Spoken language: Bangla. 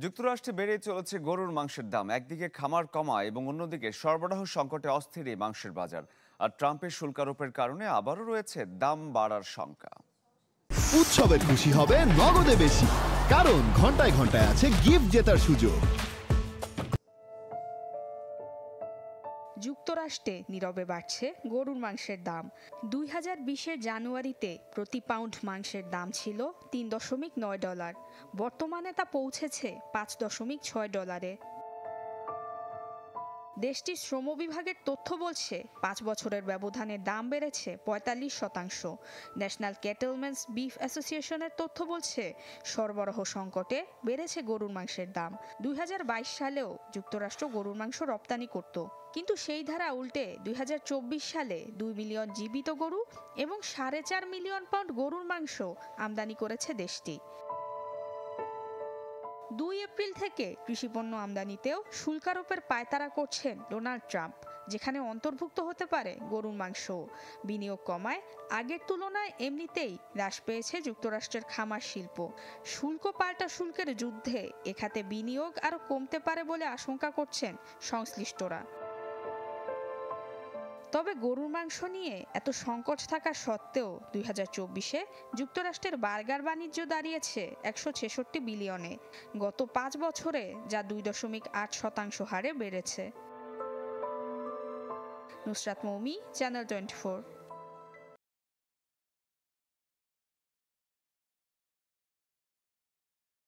যুক্তরাষ্ট্রে বেড়ে চলেছে গরুর মাংসের দাম। একদিকে খামার কমা এবং অন্যদিকে সরবরাহ সংকটে অস্থির এই মাংসের বাজার। আর ট্রাম্পের শুল্ক আরোপের কারণে আবারও রয়েছে দাম বাড়ার শঙ্কা। উৎসবের খুশি হবে নগদে বেশি, কারণ ঘন্টায় ঘন্টায় আছে গিফট জেতার সুযোগ। যুক্তরাষ্ট্রে নীরবে বাড়ছে গরুর মাংসের দাম। 2020-এর জানুয়ারিতে প্রতি পাউন্ড মাংসের দাম ছিল $3.9। বর্তমানে তা পৌঁছেছে $5.6। দেশটির শ্রম বিভাগের তথ্য বলছে 5 বছরের ব্যবধানে দাম বেড়েছে 45%। ন্যাশনাল ক্যাটেলম্যানস বিফ অ্যাসোসিয়েশনের তথ্য বলছে সরবরাহ সংকটে বেড়েছে গরুর মাংসের দাম। 2022 সালেও যুক্তরাষ্ট্র গরুর মাংস রপ্তানি করত, কিন্তু সেই ধারা উল্টে 2024 সালে 2 মিলিয়ন জীবিত গরু এবং 4.5 মিলিয়ন পাউন্ড গরুর মাংস আমদানি করেছে দেশটি। 2 এপ্রিল থেকে কৃষিপণ্য আমদানিতেও শুল্ক আরোপের পায়তারা করছেন ডোনাল্ড ট্রাম্প, যেখানে অন্তর্ভুক্ত হতে পারে গরুর মাংস। বিনিয়োগ কমায় আগের তুলনায় এমনিতেই হ্রাস পেয়েছে যুক্তরাষ্ট্রের খামার শিল্প। শুল্ক পাল্টা শুল্কের যুদ্ধে এ খাতে বিনিয়োগ আরও কমতে পারে বলে আশঙ্কা করছেন সংশ্লিষ্টরা। তবে গরুর মাংস নিয়ে এত সংকট থাকা সত্ত্বেও 2024-এ যুক্তরাষ্ট্রের বার্গার বাণিজ্য দাঁড়িয়েছে 166 বিলিয়নে। গত 5 বছরে যা 2.8% হারে বেড়েছে। নুসরাত মৌমি, চ্যানেল 24।